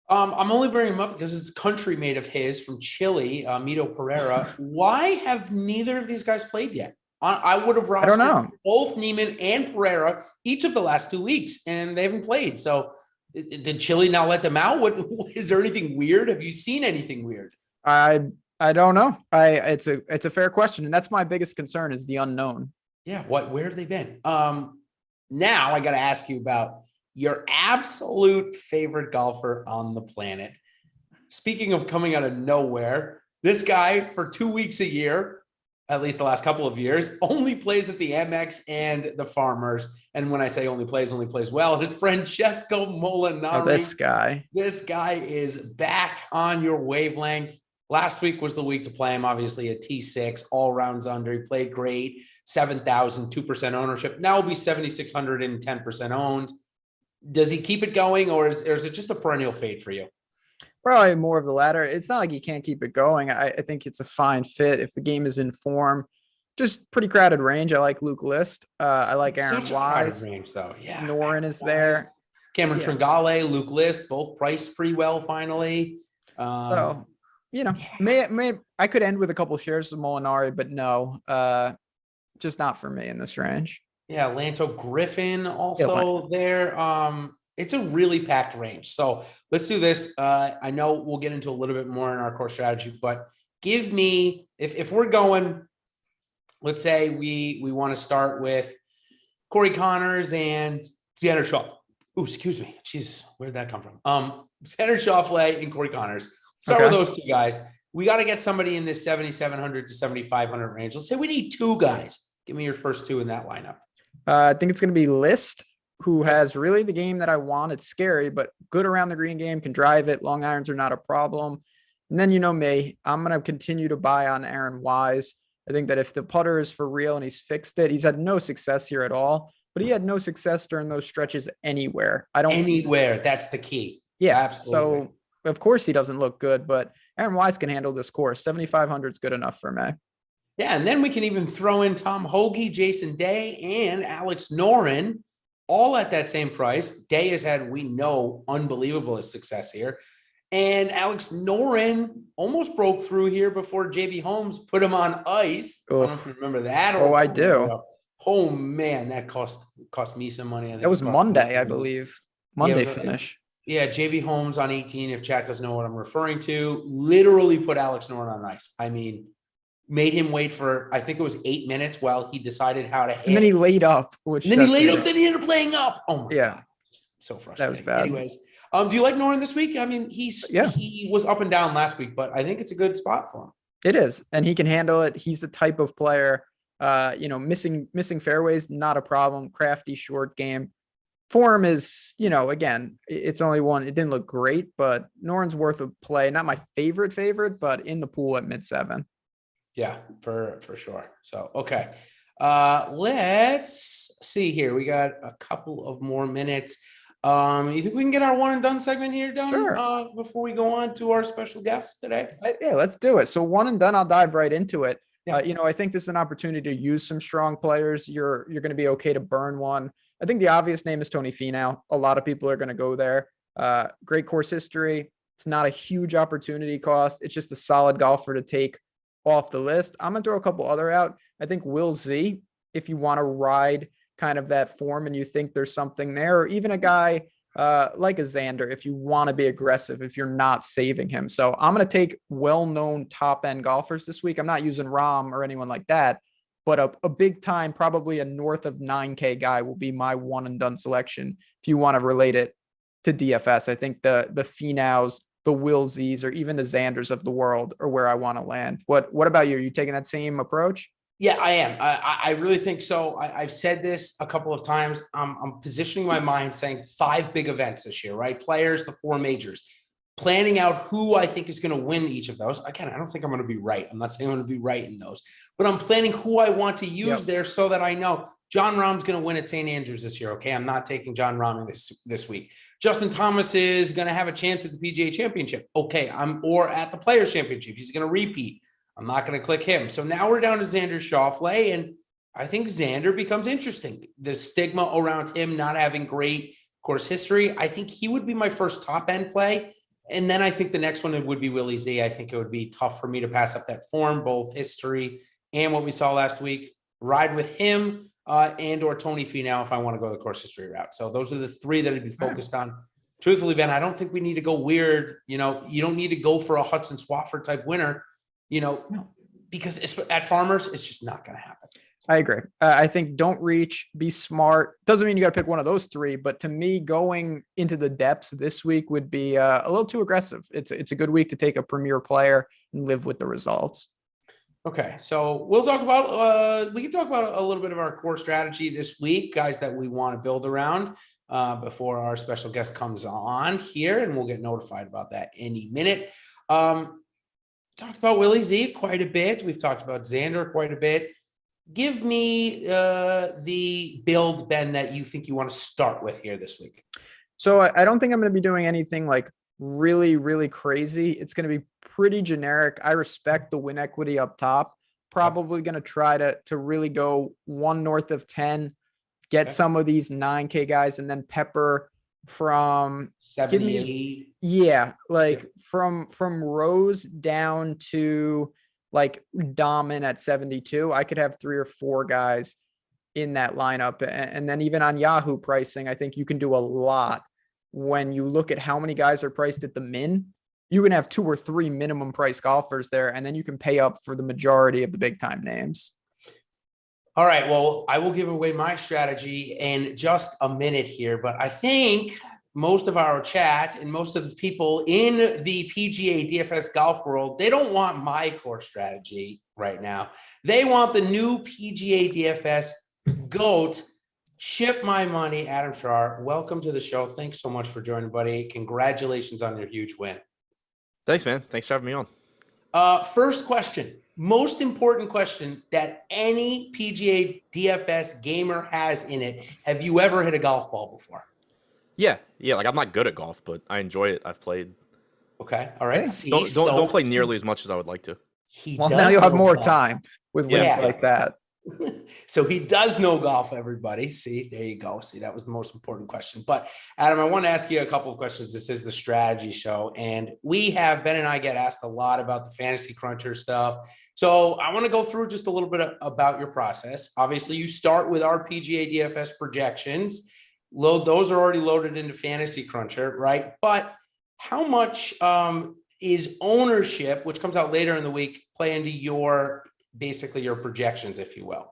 I'm only bringing him up because it's a country mate of his from Chile, Mito Pereira. Why have neither of these guys played yet? I would have rostered both Niemann and Pereira each of the last 2 weeks, and they haven't played. So Did Chile not let them out? What is there anything weird? Have you seen anything weird? I don't know. It's a fair question, and that's my biggest concern is the unknown. Yeah, where have they been? Now I got to ask you about your absolute favorite golfer on the planet. Speaking of coming out of nowhere, this guy for 2 weeks a year, at least the last couple of years, only plays at the MX and the Farmers. And when I say only plays well, it's Francesco Molinari. Oh, this guy. This guy is back on your wavelength. Last week was the week to play him, obviously a T6, all rounds under. He played great, 7,000, 2% ownership. Now will be 7,600 and 10% owned. Does he keep it going, or is it just a perennial fade for you? Probably more of the latter. It's not like you can't keep it going. I think it's a fine fit if the game is in form. Just pretty crowded range. I like Luke List. I like Aaron Wise. Range, though. Yeah, Noren is there. Cameron Tringale, Luke List, both priced pretty well finally. So, may I could end with a couple shares of Molinari, but no, just not for me in this range. Yeah, Lanto Griffin also there. It's a really packed range. So let's do this. I know we'll get into a little bit more in our core strategy, but give me, if we're going, let's say we want to start with Corey Connors and Xander Schauffele. Oh, excuse me. Jesus, where'd that come from? Xander Schauffele and Corey Connors. Start with those two guys. We got to get somebody in this 7,700 to 7,500 range. Let's say we need two guys. Give me your first two in that lineup. I think it's going to be List, who has really the game that I want. It's scary, but good around the green game, can drive it. Long irons are not a problem. And then, me, I'm going to continue to buy on Aaron Wise. I think that if the putter is for real and he's fixed it, he's had no success here at all, but he had no success during those stretches anywhere. Anywhere. That's the key. Yeah. Absolutely. So of course he doesn't look good, but Aaron Wise can handle this course. 7,500 is good enough for me. Yeah. And then we can even throw in Tom Hoge, Jason Day, and Alex Noren, all at that same price. Day has had, we know, unbelievable success here. And Alex Noren almost broke through here before JB Holmes put him on ice. I don't know if you remember that. I do. Oh, man, that cost me some money. That was Monday, I believe. Monday finish. Yeah, JB Holmes on 18, if chat doesn't know what I'm referring to, literally put Alex Noren on ice. I mean, made him wait for, I think it was 8 minutes while he decided how to hit. And then he laid up. Then he ended up laying up. Oh, my God. So frustrating. That was bad. Anyways, do you like Noren this week? I mean, he was up and down last week, but I think it's a good spot for him. It is, and he can handle it. He's the type of player, missing fairways, not a problem. Crafty, short game. Form is, again, it's only one. It didn't look great, but Noren's worth a play. Not my favorite, but in the pool at mid-7. Yeah, for sure. So, okay. Let's see here. We got a couple of more minutes. You think we can get our one and done segment here done? Sure. Before we go on to our special guest today? Yeah, let's do it. So one and done, I'll dive right into it. Yeah. I think this is an opportunity to use some strong players. You're going to be okay to burn one. I think the obvious name is Tony Finau. A lot of people are going to go there. Great course history. It's not a huge opportunity cost. It's just a solid golfer to take off the list. I'm going to throw a couple other out. I think Will Z, if you want to ride kind of that form and you think there's something there, or even a guy like a Xander, if you want to be aggressive, if you're not saving him. So I'm going to take well-known top-end golfers this week. I'm not using Rahm or anyone like that, but a big time, probably a north of 9K guy will be my one and done selection. If you want to relate it to DFS, I think the Finaus, the Will Z's, or even the Xanders of the world are where I want to land. What about you? Are you taking that same approach? Yeah, I am. I really think so. I've said this a couple of times. I'm positioning my mind saying 5 big events this year, right? Players, the 4 majors, planning out who I think is going to win each of those. Again, I don't think I'm going to be right. I'm not saying I'm going to be right in those, but I'm planning who I want to use there so that I know John Rahm's going to win at St. Andrews this year. Okay, I'm not taking John Rahm this week. Justin Thomas is going to have a chance at the PGA Championship. Okay, or at the Players Championship. He's going to repeat. I'm not going to click him. So now we're down to Xander Schauffele, and I think Xander becomes interesting. The stigma around him not having great course history, I think he would be my first top-end play. And then I think the next one would be Willie Z. I think it would be tough for me to pass up that form, both history and what we saw last week. Ride with him and or Tony Finau if I want to go the course history route. So those are the 3 that I'd be focused on. truthfully, Ben, I don't think we need to go weird. You don't need to go for a Hudson Swafford type winner, because at Farmers, it's just not going to happen. I agree. I think don't reach, be smart. Doesn't mean you got to pick one of those three, but to me, going into the depths this week would be a little too aggressive. It's a good week to take a premier player and live with the results. Okay, so we'll talk about we can talk about a little bit of our core strategy this week, guys, that we want to build around before our special guest comes on here, and we'll get notified about that any minute. Talked about Willie Z quite a bit. We've talked about Xander quite a bit. Give me the build, Ben, that you think you want to start with here this week. So I don't think I'm going to be doing anything like really, really crazy. It's going to be pretty generic. I respect the win equity up top. Probably going to try to really go one north of 10, get some of these 9K guys, and then pepper from 78. From Rose down to like Dahmen at 72. I could have 3 or 4 guys in that lineup. And then even on Yahoo pricing, I think you can do a lot. When you look at how many guys are priced at the min, you can have 2 or 3 minimum price golfers there, and then you can pay up for the majority of the big time names. All right. Well, I will give away my strategy in just a minute here, but I think most of our chat and most of the people in the PGA DFS golf world, they don't want my core strategy right now. They want the new PGA DFS GOAT. Ship my money, Adam Schrar. Welcome to the show. Thanks so much for joining, buddy. Congratulations on your huge win. Thanks, man. Thanks for having me on. First question, most important question that any PGA DFS gamer has in it. Have you ever hit a golf ball before? Yeah. Like I'm not good at golf, but I enjoy it. I've played. Okay. All right. Don't play nearly as much as I would like to. Now you'll have more time with wins like that. So he does know golf, everybody. See, there you go. See, that was the most important question. But Adam, I want to ask you a couple of questions. This is the strategy show, and Ben and I get asked a lot about the fantasy cruncher stuff. So I want to go through just a little bit about your process. Obviously, you start with our PGA DFS projections. Those are already loaded into Fantasy Cruncher, right? But how much is ownership, which comes out later in the week, play into your projections, if you will?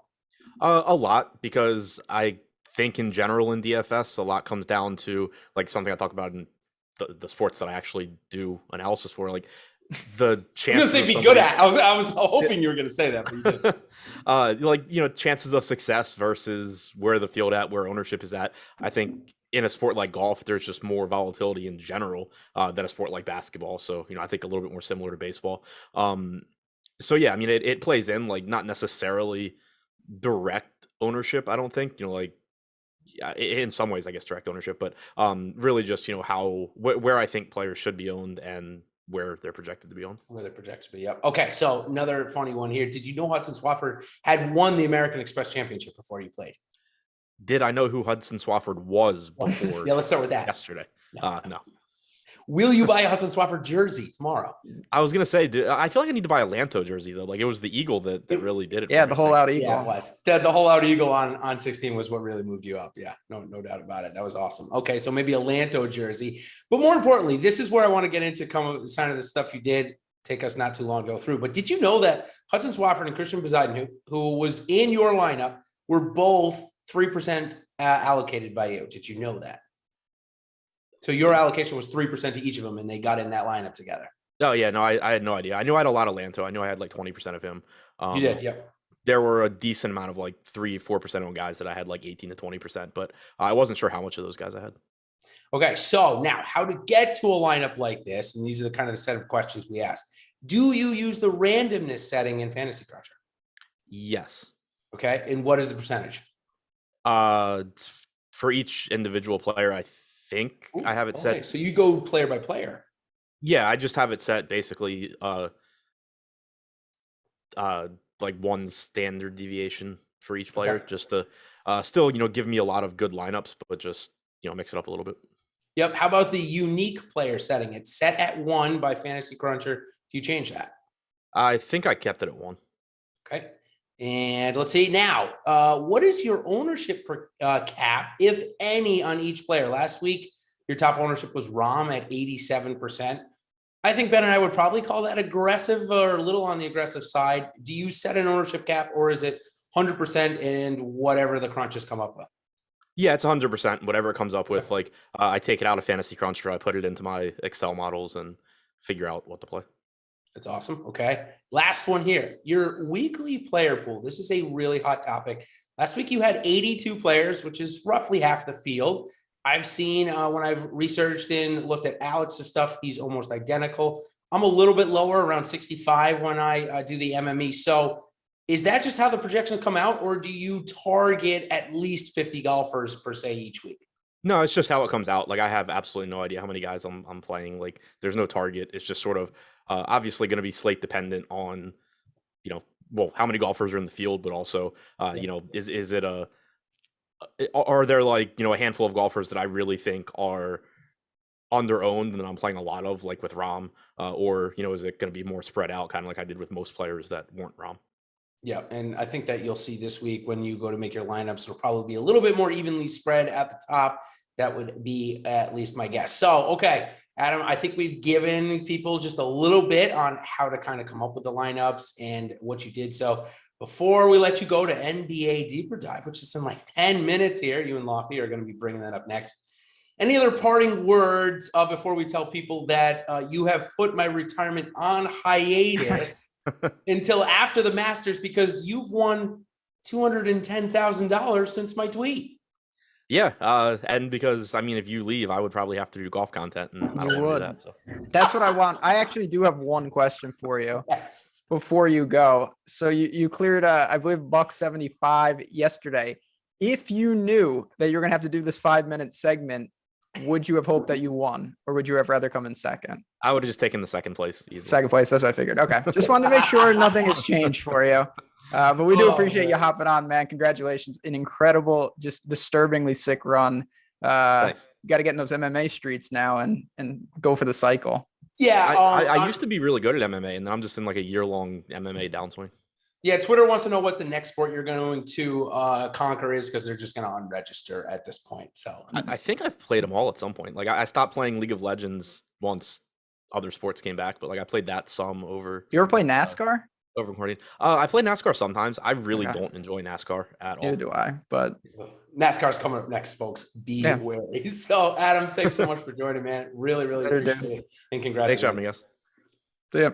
A lot, because I think in general in DFS, a lot comes down to like something I talk about in the sports that I actually do analysis for, like the chances. I was gonna say be good at. I was hoping you were gonna say that. But you did. Chances of success versus where the field at, where ownership is at. I think in a sport like golf, there's just more volatility in general than a sport like basketball. So I think a little bit more similar to baseball. So yeah, I mean, it plays in, like, not necessarily direct ownership. I don't think, in some ways, I guess direct ownership, but really just where I think players should be owned and where they're projected to be owned. Where they're projected to be. Yep. Okay, so another funny one here. Did you know Hudson Swafford had won the American Express Championship before you played? Did I know who Hudson Swafford was before? Yeah, let's start with that. Yesterday. No. Will you buy a Hudson Swafford jersey tomorrow? I was going to say, I feel like I need to buy a Lanto jersey, though. Like, it was the Eagle that really did it. Yeah, the whole out Eagle. Yeah, it was. The whole out Eagle on 16 was what really moved you up. Yeah, no doubt about it. That was awesome. Okay, so maybe a Lanto jersey. But more importantly, this is where I want to get into some of the stuff you did take us not too long to go through. But did you know that Hudson Swafford and Christian Bezaiden, who was in your lineup, were both 3% allocated by you? Did you know that? So your allocation was 3% to each of them, and they got in that lineup together. Oh, yeah. No, I had no idea. I knew I had a lot of Lanto. I knew I had like 20% of him. You did, yep. There were a decent amount of like 3-4% owned guys that I had like 18 to 20%, but I wasn't sure how much of those guys I had. Okay, so now how to get to a lineup like this, and these are the kind of the set of questions we ask. Do you use the randomness setting in Fantasy Cruncher? Yes. Okay, and what is the percentage? For each individual player, I think I have it set. So you go player by player. Yeah, I just have it set basically like one standard deviation for each player, just to still give me a lot of good lineups, but just mix it up a little bit. Yep. How about the unique player setting? It's set at 1 by Fantasy Cruncher. Do you change that? I think I kept it at 1. Okay. And let's see now, what is your ownership cap, if any, on each player? Last week, Your top ownership was Rahm at 87%. I think Ben and I would probably call that aggressive or a little on the aggressive side. Do you set an ownership cap, or is it 100% and whatever the crunches come up with? Yeah, it's 100%, whatever it comes up with. Like, I take it out of Fantasy Cruncher, I put it into my Excel models and figure out what to play. That's awesome. Okay. Last one here. Your weekly player pool. This is a really hot topic. Last week you had 82 players, which is roughly half the field. I've seen when I've researched and looked at Alex's stuff, he's almost identical. I'm a little bit lower, around 65 when I do the MME. So is that just how the projections come out, or do you target at least 50 golfers per se each week? No, it's just how it comes out. Like, I have absolutely no idea how many guys I'm playing. Like, there's no target. It's just sort of obviously going to be slate dependent on, well, how many golfers are in the field, but also, is it are there like, a handful of golfers that I really think are on their own and that I'm playing a lot of, like with Rahm, or, is it going to be more spread out, kind of like I did with most players that weren't Rahm? Yeah, and I think that you'll see this week when you go to make your lineups, it'll probably be a little bit more evenly spread at the top. That would be at least my guess. So, okay, Adam, I think we've given people just a little bit on how to kind of come up with the lineups and what you did. So before we let you go to NBA Deeper Dive, which is in like 10 minutes here, you and Lofty are going to be bringing that up next. Any other parting words before we tell people that you have put my retirement on hiatus until after the Masters because you've won $210,000 since my tweet? Yeah, and because, if you leave, I would probably have to do golf content, and I don't want to do that. So that's what I want. I actually do have one question for you. Yes. Before you go. So you cleared, I believe, $175 yesterday. If you knew that you're going to have to do this 5-minute segment, would you have hoped that you won, or would you have rather come in second? I would have just taken the second place. Easily. Second place. That's what I figured. Okay. Just wanted to make sure nothing has changed for you. But we do appreciate you hopping on, man. Congratulations. An incredible, just disturbingly sick run. Thanks. You got to get in those MMA streets now and go for the cycle. Yeah. I used to be really good at MMA, and then I'm just in like a year-long MMA downswing. Yeah, Twitter wants to know what the next sport you're going to conquer is, because they're just going to unregister at this point. So I think I've played them all at some point. Like, I stopped playing League of Legends once other sports came back, but like I played that some over. You ever play NASCAR? Over quarantine. I play NASCAR sometimes. I really don't enjoy NASCAR at all. Neither do I, but NASCAR's coming up next, folks. Be wary. So, Adam, thanks so much for joining, man. Really, really appreciate it. And congrats. Thanks for having me, guys. See ya.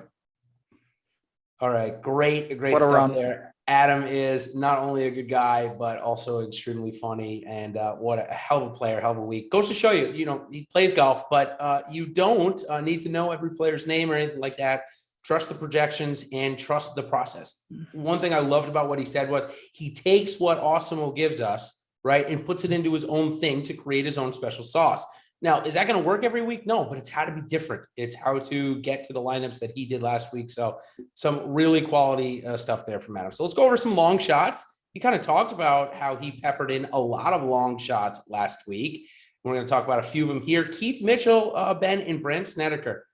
All right. Great what stuff run there. Adam is not only a good guy, but also extremely funny. And what a hell of a player, hell of a week. Goes to show you, he plays golf, but you don't need to know every player's name or anything like that. Trust the projections and trust the process. One thing I loved about what he said was he takes what Awesemo gives us, right, and puts it into his own thing to create his own special sauce. Now, is that going to work every week? No, but it's how to be different. It's how to get to the lineups that he did last week. So some really quality stuff there from Adam. So let's go over some long shots. He kind of talked about how he peppered in a lot of long shots last week. We're going to talk about a few of them here. Keith Mitchell, Ben, and Brent Snedeker.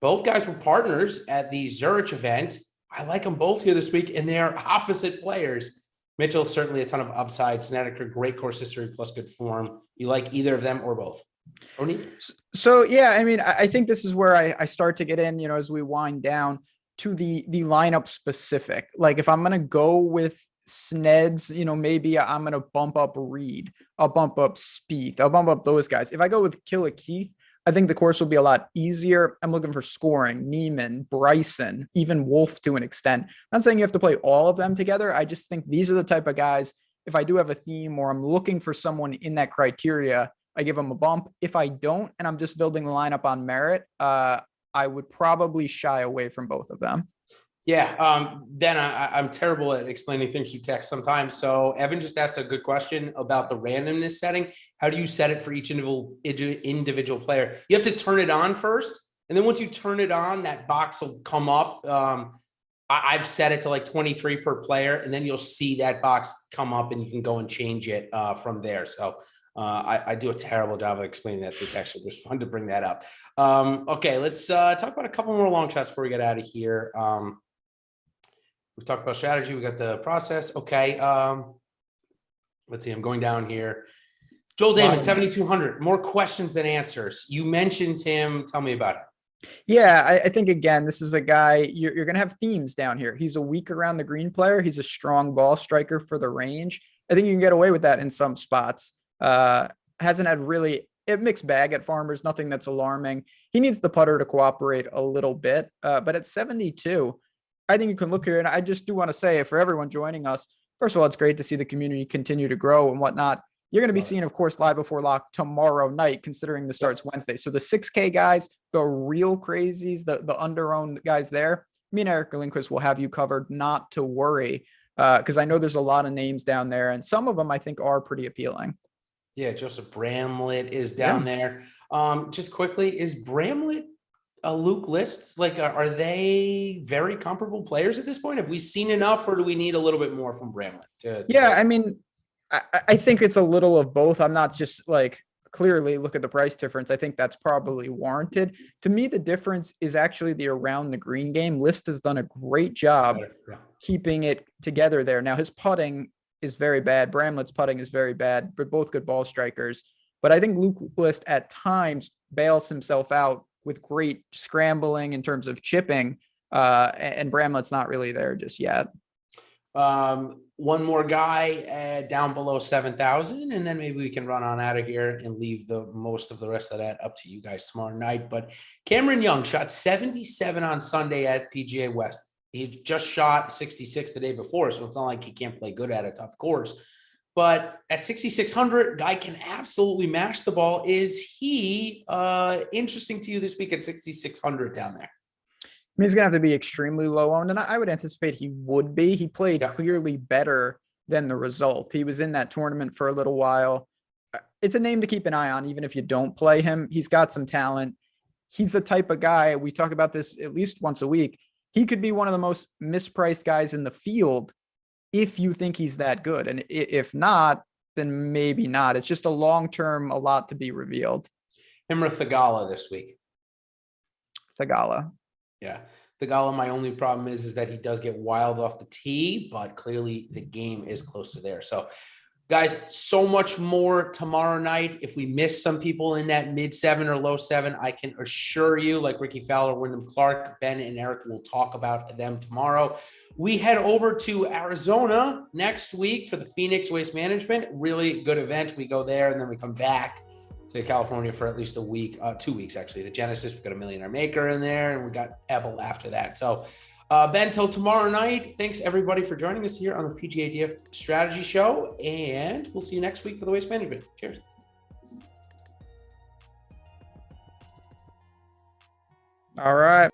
Both guys were partners at the Zurich event. I like them both here this week, and they are opposite players. Mitchell, certainly a ton of upside. Snedeker, great course history plus good form. You like either of them or both? Or neither? So, yeah, I think this is where I start to get in, as we wind down to the lineup specific. Like, if I'm going to go with Sneds, maybe I'm going to bump up Reed. I'll bump up Spieth. I'll bump up those guys. If I go with Killer Keith, I think the course will be a lot easier. I'm looking for scoring, Neiman, Bryson, even Wolf to an extent. I'm not saying you have to play all of them together. I just think these are the type of guys, if I do have a theme or I'm looking for someone in that criteria, I give them a bump. If I don't, and I'm just building the lineup on merit, I would probably shy away from both of them. Yeah. Then I'm terrible at explaining things through text sometimes. So Evan just asked a good question about the randomness setting. How do you set it for each individual player? You have to turn it on first. And then once you turn it on, that box will come up. I've set it to like 23 per player, and then you'll see that box come up and you can go and change it from there. So I do a terrible job of explaining that through text. So just wanted to bring that up. Okay, let's talk about a couple more long shots before we get out of here. We've talked about strategy. We got the process. Okay. Let's see. I'm going down here. Joel Damon, 7,200. More questions than answers. You mentioned him. Tell me about it. Yeah, I think, again, this is a guy, you're going to have themes down here. He's a weak around the green player. He's a strong ball striker for the range. I think you can get away with that in some spots. Hasn't had really a mixed bag at Farmers, nothing that's alarming. He needs the putter to cooperate a little bit. But at 72, I think you can look here. And I just do want to say, for everyone joining us, first of all, it's great to see the community continue to grow and whatnot. You're going to be seeing, of course, Live Before Lock tomorrow night, considering the start's Wednesday. So the 6K guys, the real crazies, the under-owned guys there, me and Eric Lindquist will have you covered, not to worry, because I know there's a lot of names down there, and some of them I think are pretty appealing. Yeah, Joseph Bramlett is down there. Just quickly, is Bramlett a Luke List? Like, are they very comparable players at this point? Have we seen enough, or do we need a little bit more from Bramlett? Yeah, I mean, I think it's a little of both. I'm not just like, clearly look at the price difference. I think that's probably warranted. To me, the difference is actually the around the green game. List has done a great job keeping it together there. Now, his putting is very bad. Bramlett's putting is very bad, but both good ball strikers. But I think Luke List at times bails himself out with great scrambling in terms of chipping, and Bramlett's not really there just yet. One more guy down below 7,000, and then maybe we can run on out of here and leave the most of the rest of that up to you guys tomorrow night. But Cameron Young shot 77 on Sunday at PGA West. He just shot 66 the day before, so it's not like he can't play good at a tough course. But at 6,600, guy can absolutely mash the ball. Is he interesting to you this week at 6,600 down there? I mean, he's going to have to be extremely low owned, and I would anticipate he would be. He played clearly better than the result. He was in that tournament for a little while. It's a name to keep an eye on, even if you don't play him. He's got some talent. He's the type of guy, we talk about this at least once a week. He could be one of the most mispriced guys in the field if you think he's that good. And if not, then maybe not. It's just a long-term, a lot to be revealed. Him or Thagala this week? Thagala. Yeah. Thagala, my only problem is that he does get wild off the tee, but clearly the game is close to there. So, guys, so much more tomorrow night. If we miss some people in that mid-7 or low-7, I can assure you, like Ricky Fowler, Wyndham Clark, Ben, and Eric will talk about them tomorrow. We head over to Arizona next week for the Phoenix Waste Management. Really good event. We go there, and then we come back to California for at least a week, 2 weeks, actually. The Genesis, we've got a Millionaire Maker in there, and we got Ebel after that. So, Ben, till tomorrow night, thanks everybody for joining us here on the PGA DFS Strategy Show, and we'll see you next week for the Waste Management. Cheers. All right.